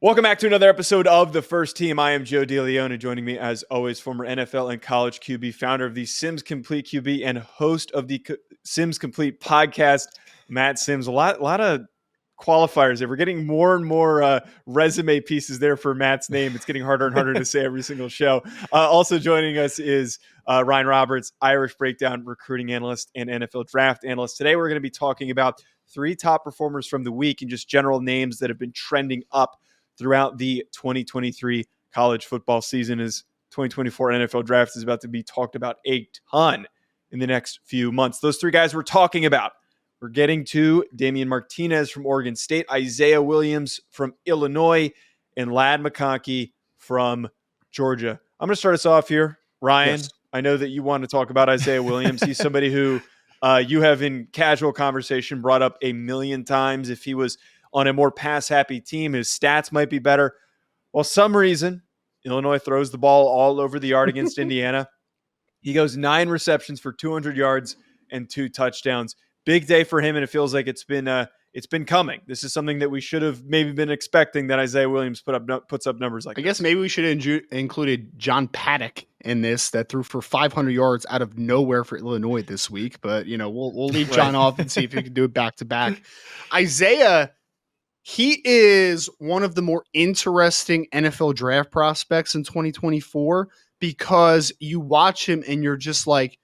Welcome back to another episode of The First Team. I am Joe DeLeone, and joining me as always, former NFL and college QB, founder of the Sims Complete QB, and host of the Sims Complete podcast, Matt Sims. A lot of qualifiers there. We're getting more and more resume pieces there for Matt's name. It's getting harder and harder to say every single show. Also joining us is Ryan Roberts, Irish Breakdown recruiting analyst and NFL draft analyst. Today we're going to be talking about 3 top performers from the week and just general names that have been trending up throughout the 2023 college football season, as 2024 NFL draft is about to be talked about a ton in the next few months. Those 3 guys we're talking about. We're getting to Damien Martinez from Oregon State, Isaiah Williams from Illinois, and Ladd McConkey from Georgia. I'm going to start us off here. Ryan, yes. I know that you want to talk about Isaiah Williams. He's somebody who you have in casual conversation brought up a million times. If he was on a more pass-happy team, his stats might be better. Well, some reason, Illinois throws the ball all over the yard against Indiana. He goes 9 receptions for 200 yards and 2 touchdowns. Big day for him, and it feels like it's been coming. This is something that we should have maybe been expecting, that Isaiah Williams puts up numbers like I guess maybe we should have included John Paddock in this, that threw for 500 yards out of nowhere for Illinois this week. But, we'll leave John off and see if he can do it back-to-back. Isaiah, he is one of the more interesting NFL draft prospects in 2024 because you watch him and you're just like,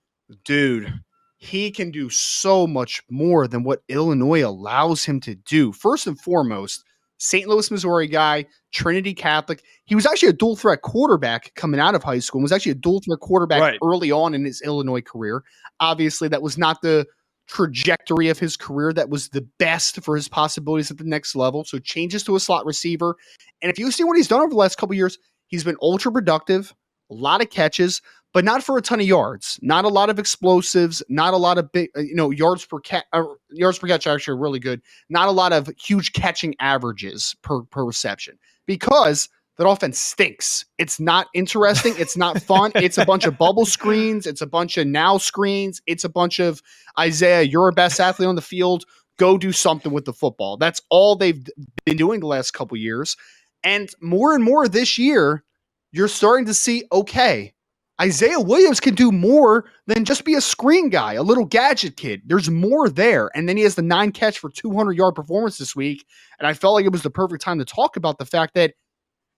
dude, he can do so much more than what Illinois allows him to do. First and foremost, St. Louis, Missouri guy, Trinity Catholic. He was actually a dual threat quarterback coming out of high school and was actually a dual threat quarterback early on in his Illinois career. Obviously, that was not the trajectory of his career that was the best for his possibilities at the next level. So changes to a slot receiver. And if you see what he's done over the last couple of years, he's been ultra productive, a lot of catches, but not for a ton of yards, not a lot of explosives, not a lot of big, yards per catch are actually really good. Not a lot of huge catching averages per reception because that offense stinks. It's not interesting. It's not fun. It's a bunch of bubble screens. It's a bunch of now screens. It's a bunch of Isaiah, you're a best athlete on the field. Go do something with the football. That's all they've been doing the last couple years. And more this year, you're starting to see, okay, Isaiah Williams can do more than just be a screen guy, a little gadget kid. There's more there. And then he has the 9 catch for 200-yard performance this week. And I felt like it was the perfect time to talk about the fact that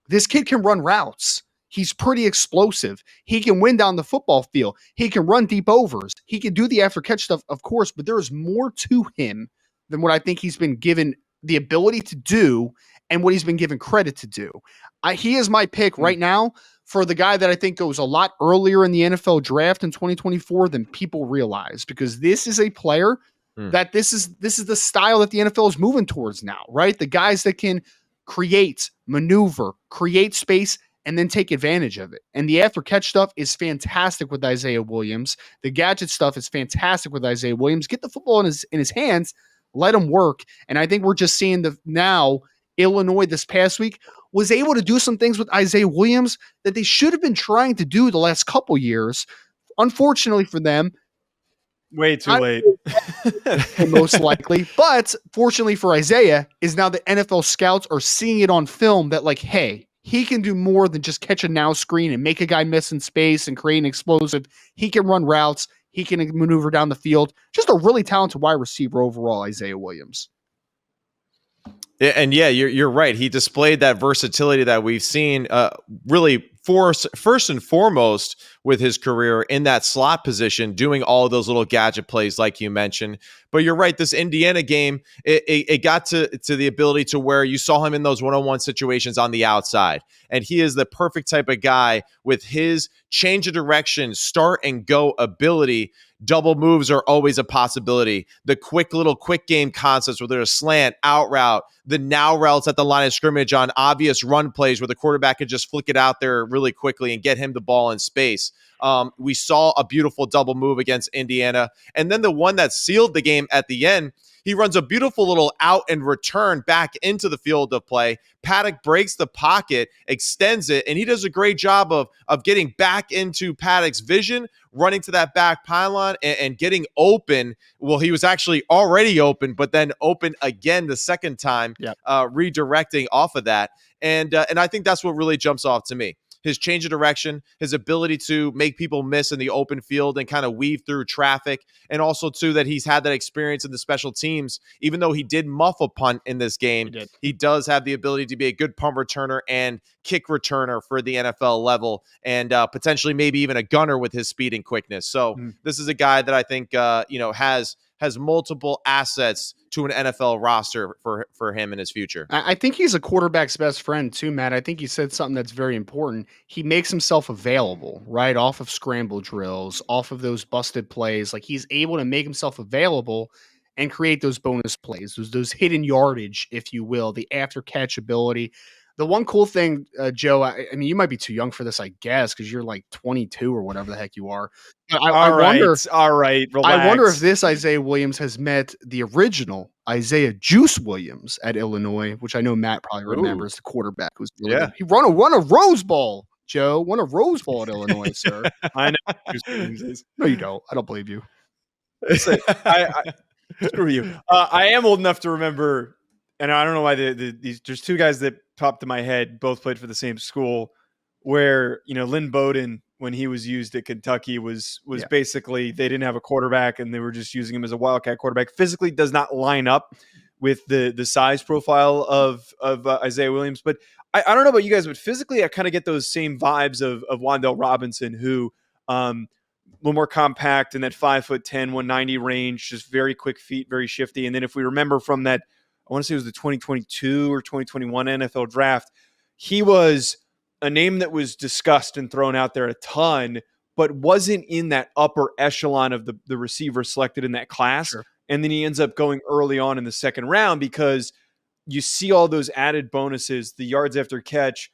this kid can run routes. He's pretty explosive. He can win down the football field. He can run deep overs. He can do the after catch stuff, of course, but there is more to him than what I think he's been given the ability to do and what he's been given credit to do. He is my pick right now for the guy that I think goes a lot earlier in the NFL draft in 2024 than people realize, because this is a player that this is the style that the NFL is moving towards now, right? The guys that can create, maneuver, create space, and then take advantage of it. And the after catch stuff is fantastic with Isaiah Williams. The gadget stuff is fantastic with Isaiah Williams. Get the football in his hands, let him work. And I think we're just seeing now Illinois this past week was able to do some things with Isaiah Williams that they should have been trying to do the last couple years. Unfortunately for them, way too late. Most likely. But fortunately for Isaiah is now the NFL scouts are seeing it on film that, like, hey, he can do more than just catch a now screen and make a guy miss in space and create an explosive. He can run routes. He can maneuver down the field. Just a really talented wide receiver overall, Isaiah Williams. And yeah, you're right. He displayed that versatility that we've seen really first and foremost with his career in that slot position, doing all of those little gadget plays like you mentioned. But you're right, this Indiana game, it got to the ability to where you saw him in those one-on-one situations on the outside. And he is the perfect type of guy with his change of direction, start and go ability. Double moves are always a possibility. The quick game concepts where there's a slant, out route, the now routes at the line of scrimmage on obvious run plays where the quarterback could just flick it out there really quickly and get him the ball in space. We saw a beautiful double move against Indiana. And then the one that sealed the game at the end, he runs a beautiful little out and return back into the field of play. Paddock breaks the pocket, extends it, and he does a great job of getting back into Paddock's vision, running to that back pylon and getting open. Well, he was actually already open, but then open again the second time, redirecting off of that. And I think that's what really jumps off to me. His change of direction, his ability to make people miss in the open field and kind of weave through traffic, and also, too, that he's had that experience in the special teams. Even though he did muff a punt in this game, he does have the ability to be a good punt returner and kick returner for the NFL level, and potentially maybe even a gunner with his speed and quickness. So this is a guy that I think has multiple assets to an NFL roster for him in his future. I think he's a quarterback's best friend too, Matt. I think you said something that's very important. He makes himself available, right? Off of scramble drills, off of those busted plays. Like, he's able to make himself available and create those bonus plays, those hidden yardage, if you will, the after catch ability. The one cool thing, Joe, I mean, you might be too young for this, I guess, because you're like 22 or whatever the heck you are. All right, relax. I wonder if this Isaiah Williams has met the original Isaiah Juice Williams at Illinois, which I know Matt probably remembers, the quarterback who's he won a Rose Bowl. Joe won a Rose Bowl at Illinois, sir. I know. Juice Williams is. No, you don't. I don't believe you. Screw you. I am old enough to remember, and I don't know why these. There's two guys that popped in my head. Both played for the same school. Where Lynn Bowden, when he was used at Kentucky, was basically they didn't have a quarterback and they were just using him as a wildcat quarterback. Physically does not line up with the size profile of Isaiah Williams. But I don't know about you guys, but physically I kind of get those same vibes of Wan'Dale Robinson, who a little more compact in that 5'10", 190 range, just very quick feet, very shifty. And then if we remember from that, I want to say it was the 2022 or 2021 NFL draft, he was a name that was discussed and thrown out there a ton, but wasn't in that upper echelon of the receivers selected in that class. Sure. And then he ends up going early on in the second round because you see all those added bonuses, the yards after catch,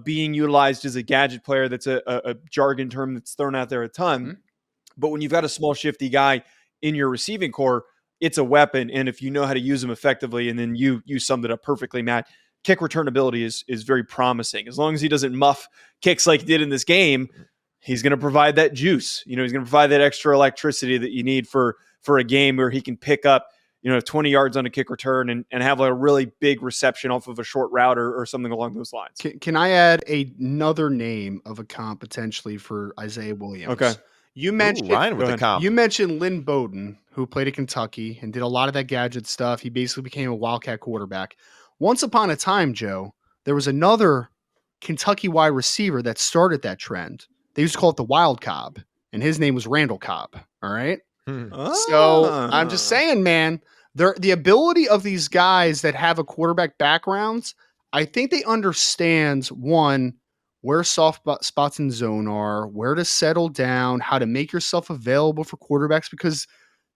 being utilized as a gadget player. That's a jargon term that's thrown out there a ton. Mm-hmm. But when you've got a small, shifty guy in your receiving core, it's a weapon. And if you know how to use them effectively, and then you summed it up perfectly, Matt, kick return ability is very promising. As long as he doesn't muff kicks like he did in this game, he's going to provide that juice. He's going to provide that extra electricity that you need for a game where he can pick up 20 yards on a kick return and have a really big reception off of a short route or something along those lines. Can I add another name of a comp potentially for Isaiah Williams? Okay. You mentioned Ryan with the comp. You mentioned Lynn Bowden, who played at Kentucky and did a lot of that gadget stuff. He basically became a wildcat quarterback. Once upon a time, Joe, there was another Kentucky wide receiver that started that trend. They used to call it the Wild Cobb, and his name was Randall Cobb. All right. So I'm just saying, man, the ability of these guys that have a quarterback backgrounds, I think they understand, one, where soft spots in zone are, where to settle down, how to make yourself available for quarterbacks, because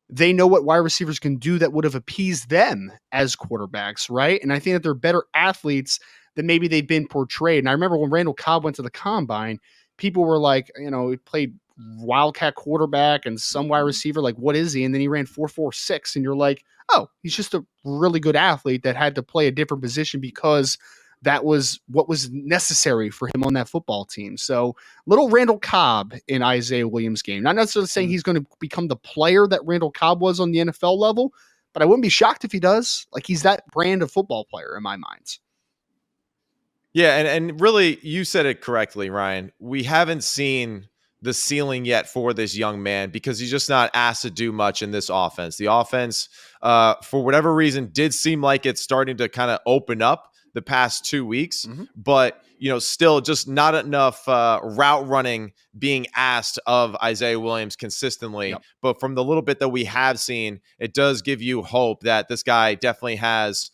they know what wide receivers can do that would have appeased them as quarterbacks, right? And I think that they're better athletes than maybe they've been portrayed. And I remember when Randall Cobb went to the Combine, people were like, he played wildcat quarterback and some wide receiver, like, what is he? And then he ran 4.46, and you're like, oh, he's just a really good athlete that had to play a different position because that was what was necessary for him on that football team. So little Randall Cobb in Isaiah Williams' game. Not necessarily saying he's going to become the player that Randall Cobb was on the NFL level, but I wouldn't be shocked if he does. Like, he's that brand of football player in my mind. Yeah, and really, you said it correctly, Ryan. We haven't seen the ceiling yet for this young man because he's just not asked to do much in this offense. The offense, for whatever reason, did seem like it's starting to kind of open up the past 2 weeks, but still just not enough route running being asked of Isaiah Williams consistently. Yep. But from the little bit that we have seen, it does give you hope that this guy definitely has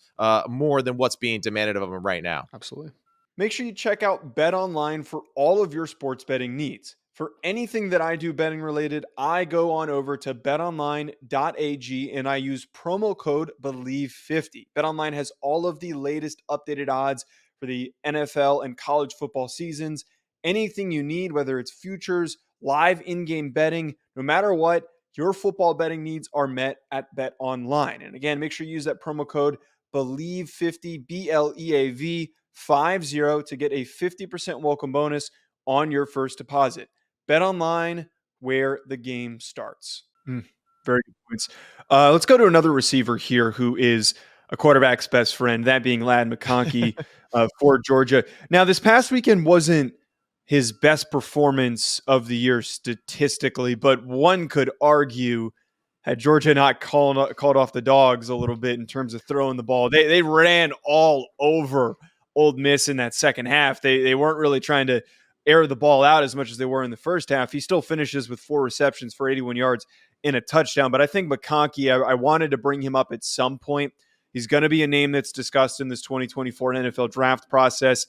more than what's being demanded of him right now. Absolutely. Make sure you check out BetOnline for all of your sports betting needs. For anything that I do betting related, I go on over to betonline.ag and I use promo code BELIEVE50. BetOnline has all of the latest updated odds for the NFL and college football seasons. Anything you need, whether it's futures, live in-game betting. No matter what, your football betting needs are met at Bet Online. And again, make sure you use that promo code BELIEVE50, BLEAV 50 to get a 50% welcome bonus on your first deposit. Bet Online, where the game starts. Very good points. Let's go to another receiver here who is a quarterback's best friend, that being Ladd McConkey for Georgia. Now, this past weekend wasn't his best performance of the year statistically, but one could argue had Georgia not called off the dogs a little bit in terms of throwing the ball, they ran all over Ole Miss in that second half. They weren't really trying to air the ball out as much as they were in the first half. He still finishes with 4 receptions for 81 yards in a touchdown. But I think McConkey, I wanted to bring him up at some point. He's going to be a name that's discussed in this 2024 NFL draft process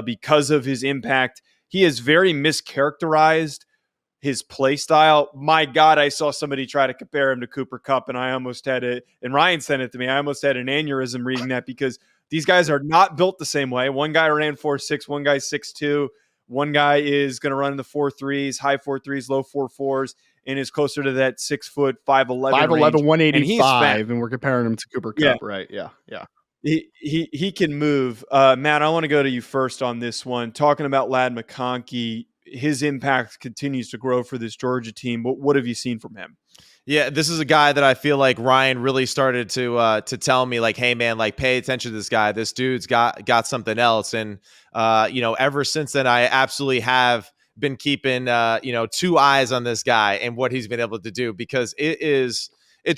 because of his impact. He is very mischaracterized his play style. My God, I saw somebody try to compare him to Cooper Kupp, and I almost had it, and Ryan sent it to me. I almost had an aneurysm reading that because these guys are not built the same way. One guy ran 4.6, one guy 6.2. One guy is going to run in the 4.3s, high 4.3s, low 4.4s, and is closer to that 6 foot, 5'11", 185, and we're comparing him to Cooper Kupp, right? Yeah. He can move. Matt, I want to go to you first on this one. Talking about Ladd McConkey, his impact continues to grow for this Georgia team. What have you seen from him? Yeah, this is a guy that I feel like Ryan really started to tell me, like, hey man, like, pay attention to this guy. This dude's got something else. And ever since then, I absolutely have been keeping 2 eyes on this guy and what he's been able to do, because it's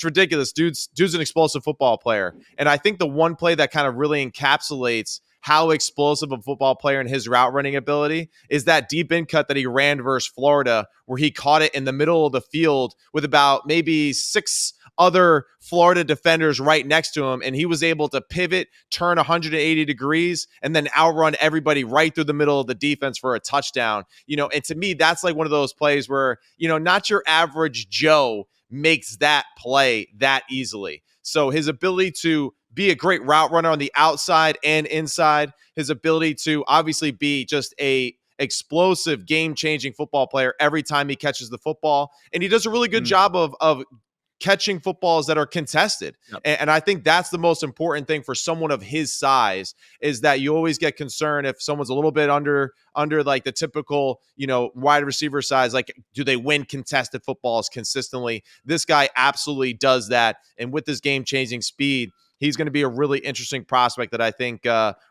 ridiculous. Dude's an explosive football player. And I think the one play that kind of really encapsulates how explosive a football player and his route running ability is that deep in cut that he ran versus Florida, where he caught it in the middle of the field with about maybe 6 other Florida defenders right next to him. And he was able to pivot, turn 180 degrees, and then outrun everybody right through the middle of the defense for a touchdown. And to me, that's like one of those plays where, not your average Joe makes that play that easily. So his ability to be a great route runner on the outside and inside, his ability to obviously be just a explosive, game-changing football player every time he catches the football. And he does a really good job of catching footballs that are contested. Yep. And I think that's the most important thing for someone of his size, is that you always get concerned if someone's a little bit under like the typical, wide receiver size, like, do they win contested footballs consistently? This guy absolutely does that. And with his game-changing speed, he's going to be a really interesting prospect that I think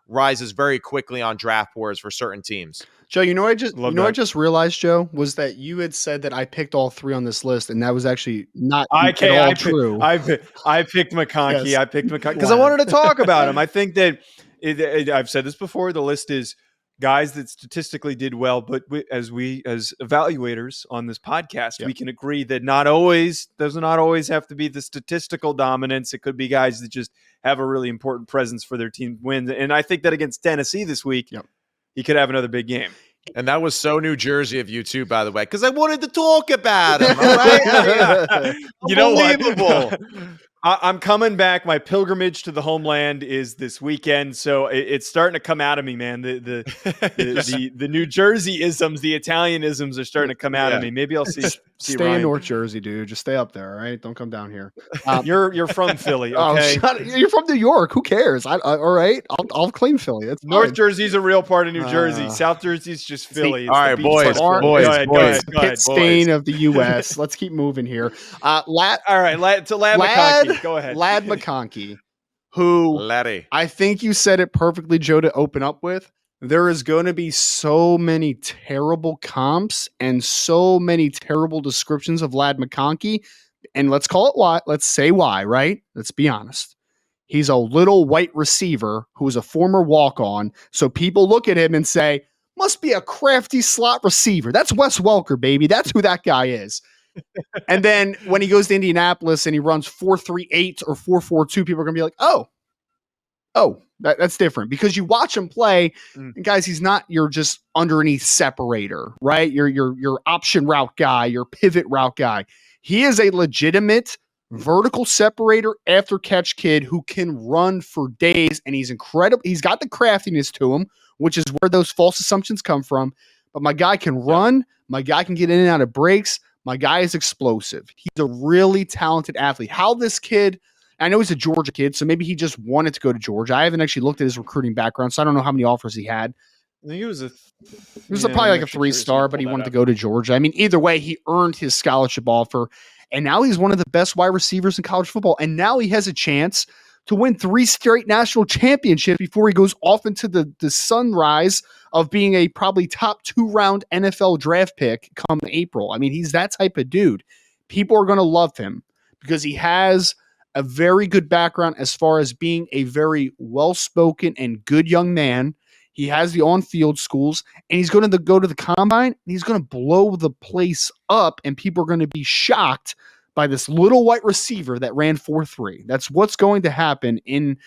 rises very quickly on draft boards for certain teams. Joe, I just realized, Joe, was that you had said that I picked all 3 on this list, and that was actually not true. I picked McConkey. Yes. I picked McConkey because I wanted to talk about him. I think that I've said this before. The list is guys that statistically did well, but as evaluators on this podcast, we can agree that does not always have to be the statistical dominance. It could be guys that just have a really important presence for their team wins. And I think that against Tennessee this week, he could have another big game. And that was so New Jersey of you too, by the way, because I wanted to talk about him. All right? You know what? I'm coming back. My pilgrimage to the homeland is this weekend, so it's starting to come out of me, man. The New Jersey isms, the Italianisms are starting to come out of me. Maybe I'll see Stay Ryan. in North Jersey, dude. Just stay up there, all right? Don't come down here. You're from Philly, okay? You're from New York. Who cares? All right, I'll claim Philly. It's North fine. Jersey's a real part of New Jersey. South Jersey's just Philly. All right, boys. Go ahead. Pit stain of the U.S. Let's keep moving here. Ladd McConkey. Go ahead. Ladd McConkey, who Laddie. I think you said it perfectly, Joe, to open up with. There is going to be so many terrible comps and so many terrible descriptions of Ladd McConkey. And let's call it why. Let's say why, right? Let's be honest. He's a little white receiver who is a former walk-on. So people look at him and say, must be a crafty slot receiver. That's Wes Welker, baby. That's who that guy is. And then when he goes to Indianapolis and he runs 4.38 or 4.42, people are going to be like, oh, that's different, because you watch him play, and guys, he's not your just underneath separator, right? Your option route guy, your pivot route guy. He is a legitimate vertical separator after catch kid who can run for days, and he's incredible. He's got the craftiness to him, which is where those false assumptions come from. but my guy can run. My guy can get in and out of breaks. My guy is explosive. He's a really talented athlete. How this kid, I know he's a Georgia kid, so maybe he just wanted to go to Georgia. I haven't actually looked at his recruiting background, so I don't know how many offers he had. I think it was probably like a 3-star, but he wanted to go to Georgia. I mean, either way, he earned his scholarship offer, and now he's one of the best wide receivers in college football. And now he has a chance to win 3 straight national championships before he goes off into the sunrise of being a probably top 2-round NFL draft pick come April. I mean, he's that type of dude. People are going to love him because he has a very good background as far as being a very well-spoken and good young man. He has the on-field schools, and he's going to go to the combine, and he's going to blow the place up, and people are going to be shocked by this little white receiver that ran 4.3. That's what's going to happen in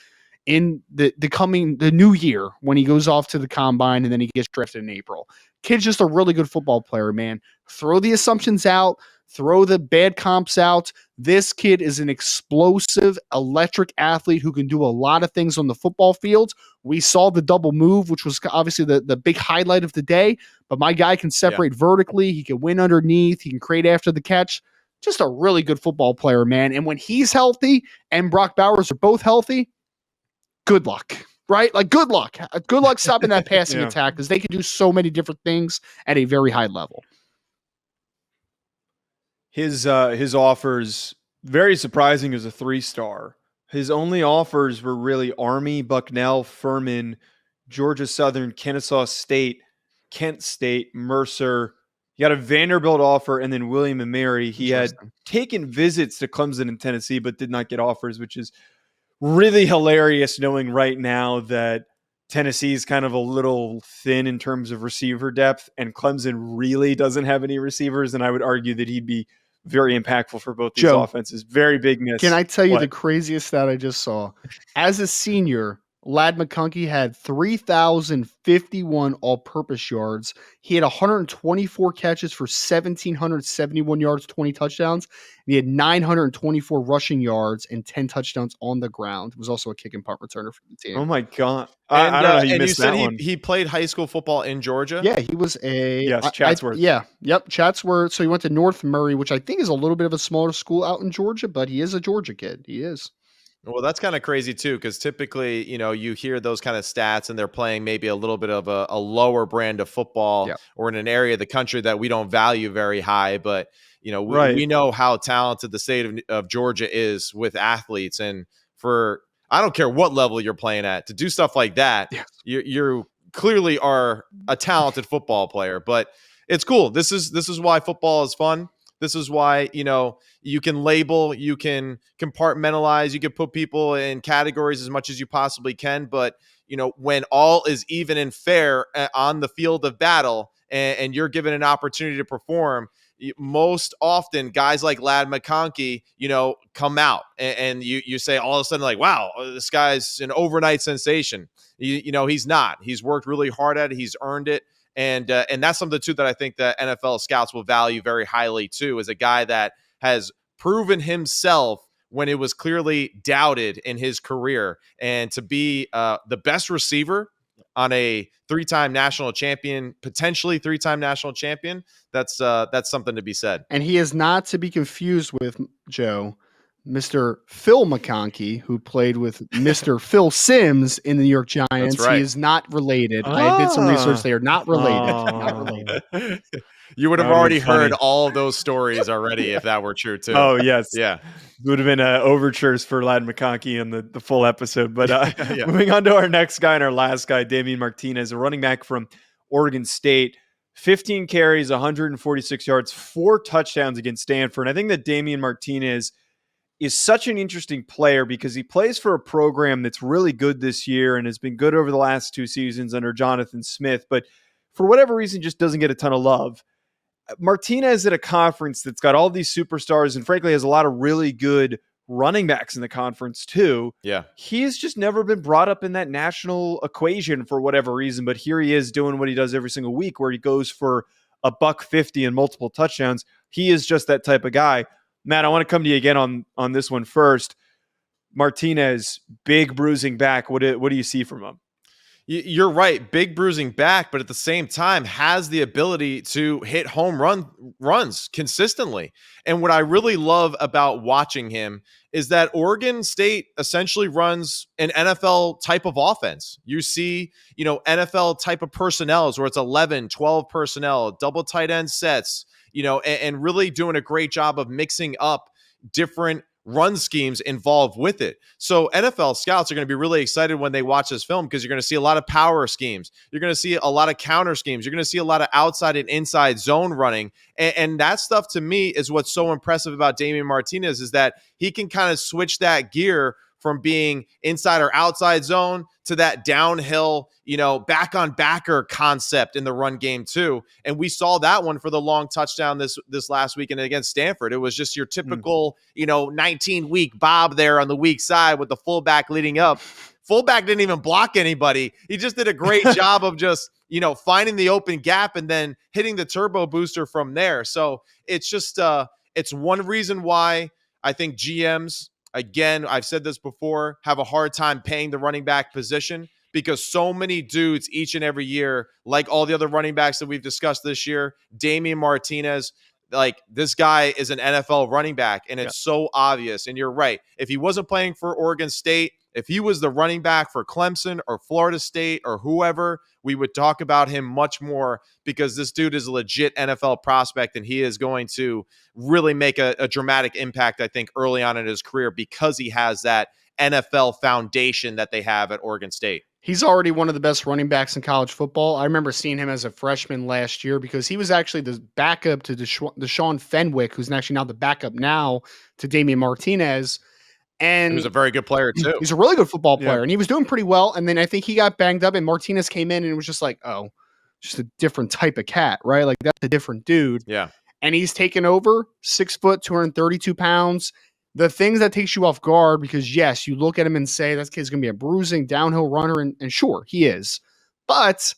the new year when he goes off to the combine, and then he gets drafted in April. Kid's just a really good football player, man. Throw the assumptions out. Throw the bad comps out. This kid is an explosive, electric athlete who can do a lot of things on the football field. We saw the double move, which was obviously the big highlight of the day. But my guy can separate vertically. He can win underneath. He can create after the catch. Just a really good football player, man. And when he's healthy and Brock Bowers are both healthy, good luck, right? Like, good luck. Good luck stopping that passing attack because they can do so many different things at a very high level. His offers, very surprising as a 3-star. His only offers were really Army, Bucknell, Furman, Georgia Southern, Kennesaw State, Kent State, Mercer. He got a Vanderbilt offer, and then William and Mary. He had taken visits to Clemson and Tennessee, but did not get offers, which is really hilarious knowing right now that Tennessee is kind of a little thin in terms of receiver depth, and Clemson really doesn't have any receivers, and I would argue that he'd be very impactful for both these offenses. Very big miss. Can I tell you the craziest stat I just saw? As a senior, Ladd McConkey had 3,051 all-purpose yards. He had 124 catches for 1,771 yards, 20 touchdowns. And he had 924 rushing yards and 10 touchdowns on the ground. He was also a kick and punt returner for the team. Oh my God. I don't know how you missed that one. He played high school football in Georgia? Yeah, he was Chatsworth. Chatsworth. So he went to North Murray, which I think is a little bit of a smaller school out in Georgia, but he is a Georgia kid. He is. Well, that's kind of crazy too, because typically, you hear those kind of stats and they're playing maybe a little bit of a lower brand of football or in an area of the country that we don't value very high. But, we know how talented the state of Georgia is with athletes. And I don't care what level you're playing at, to do stuff like that, you clearly are a talented football player. But it's cool. This is why football is fun. This is why, you can label, you can compartmentalize, you can put people in categories as much as you possibly can. But, when all is even and fair on the field of battle and you're given an opportunity to perform, most often guys like Ladd McConkey, come out and you say all of a sudden like, wow, this guy's an overnight sensation. He's not. He's worked really hard at it. He's earned it. And that's something, too, that I think that NFL scouts will value very highly, too, is a guy that has proven himself when it was clearly doubted in his career. And to be the best receiver on a 3-time national champion, potentially 3-time national champion, that's something to be said. And he is not to be confused with, Joe, Mr. Phil McConkey, who played with Mr. Phil Simms in the New York Giants. That's right. He is not related. I did some research. They are not related. Not related. You would have already heard all of those stories already if that were true, too. Oh, yes. Yeah. It would have been overtures for Ladd McConkey in the full episode. But moving on to our next guy and our last guy, Damien Martinez, a running back from Oregon State. 15 carries, 146 yards, 4 touchdowns against Stanford. And I think that Damien Martinez is such an interesting player because he plays for a program that's really good this year and has been good over the last 2 seasons under Jonathan Smith, but for whatever reason just doesn't get a ton of love. Martinez at a conference that's got all these superstars and frankly has a lot of really good running backs in the conference too. Yeah. He's just never been brought up in that national equation for whatever reason, but here he is doing what he does every single week where he goes for $150 and multiple touchdowns. He is just that type of guy. Matt, I want to come to you again on this one first. Martinez, big bruising back. What do you see from him? You're right. Big bruising back, but at the same time has the ability to hit runs consistently. And what I really love about watching him is that Oregon State essentially runs an NFL type of offense. You see, NFL type of personnels where it's 11, 12 personnel, double tight end sets, and really doing a great job of mixing up different run schemes involved with it. So NFL scouts are going to be really excited when they watch this film because you're going to see a lot of power schemes. You're going to see a lot of counter schemes. You're going to see a lot of outside and inside zone running. And that stuff to me is what's so impressive about Damien Martinez is that he can kind of switch that gear from being inside or outside zone to that downhill, back on backer concept in the run game too. And we saw that one for the long touchdown this last weekend against Stanford. It was just your typical, 19-week bob there on the weak side with the fullback leading up. Fullback didn't even block anybody. He just did a great job of just, finding the open gap and then hitting the turbo booster from there. So it's just, it's one reason why I think GMs, again, I've said this before, have a hard time paying the running back position because so many dudes each and every year, like all the other running backs that we've discussed this year, Damien Martinez, like this guy is an NFL running back and it's so obvious. And you're right. If he wasn't playing for Oregon State, if he was the running back for Clemson or Florida State or whoever, we would talk about him much more because this dude is a legit NFL prospect and he is going to really make a dramatic impact, I think, early on in his career because he has that NFL foundation that they have at Oregon State. He's already one of the best running backs in college football. I remember seeing him as a freshman last year because he was actually the backup to Deshaun Fenwick, who's actually now the backup now to Damien Martinez. And he was a very good player too. He's a really good football player, and he was doing pretty well. And then I think he got banged up, and Martinez came in, and it was just like, oh, just a different type of cat, right? Like that's a different dude. Yeah. And he's taken over 6 foot, 232 pounds. The things that takes you off guard because yes, you look at him and say that kid's going to be a bruising downhill runner, and sure he is, but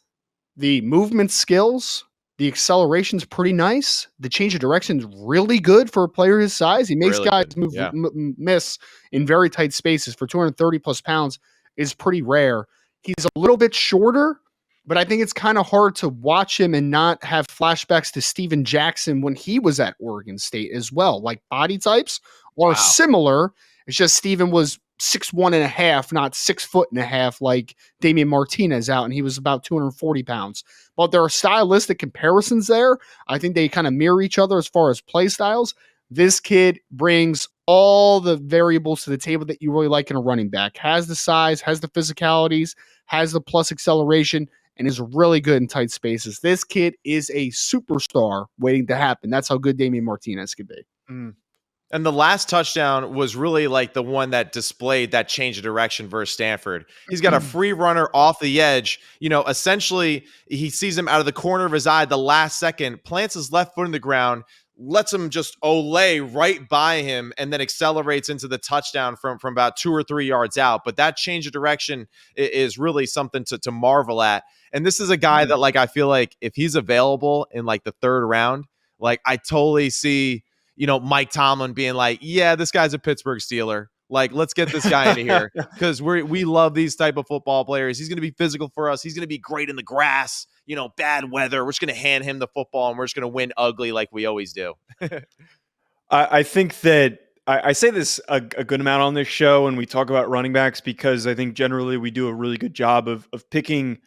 the movement skills. The acceleration's pretty nice. The change of direction's really good for a player his size. He makes really guys good. miss in very tight spaces. For 230 plus pounds is pretty rare. He's a little bit shorter, but I think it's kind of hard to watch him and not have flashbacks to Steven Jackson when he was at Oregon State as well. Like body types are similar. It's just Steven was 6'1.5", not 6'1.5", like Damien Martinez out, and he was about 240 pounds. But there are stylistic comparisons there. I think they kind of mirror each other as far as play styles. This kid brings all the variables to the table that you really like in a running back. Has the size, has the physicalities, has the plus acceleration, and is really good in tight spaces. This kid is a superstar waiting to happen. That's how good Damien Martinez could be. And the last touchdown was really like the one that displayed that change of direction versus Stanford. He's got a free runner off the edge. Essentially, he sees him out of the corner of his eye the last second, plants his left foot in the ground, lets him just olay right by him, and then accelerates into the touchdown from about 2 or 3 yards out. But that change of direction is really something to marvel at. And this is a guy that, like, I feel like if he's available in like the third round, like I totally see Mike Tomlin being like, yeah, this guy's a Pittsburgh Steeler. Like, let's get this guy into here because we love these type of football players. He's going to be physical for us. He's going to be great in the grass, bad weather. We're just going to hand him the football and we're just going to win ugly like we always do. I think that I say this a good amount on this show when we talk about running backs because I think generally we do a really good job of picking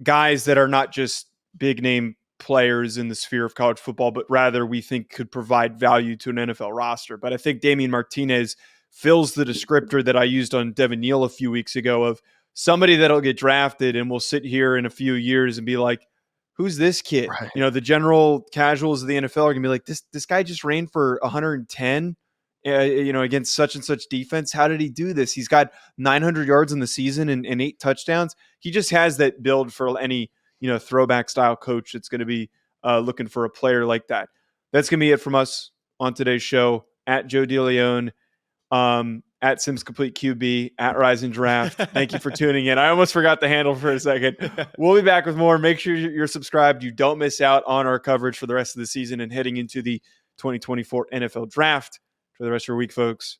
guys that are not just big name players in the sphere of college football, but rather we think could provide value to an NFL roster. But I think Damien Martinez fills the descriptor that I used on Devin Neal a few weeks ago of somebody that'll get drafted and we'll sit here in a few years and be like, who's this kid? Right. The general casuals of the NFL are gonna be like, this guy just ran for 110, against such and such defense. How did he do this? He's got 900 yards in the season and 8 touchdowns. He just has that build for any throwback style coach that's going to be looking for a player like that. That's going to be it from us on today's show. At Joe DeLeone, at Sims Complete QB, at Rising Draft. Thank you for tuning in. I almost forgot the handle for a second. We'll be back with more. Make sure you're subscribed. You don't miss out on our coverage for the rest of the season and heading into the 2024 NFL Draft. For the rest of your week, folks,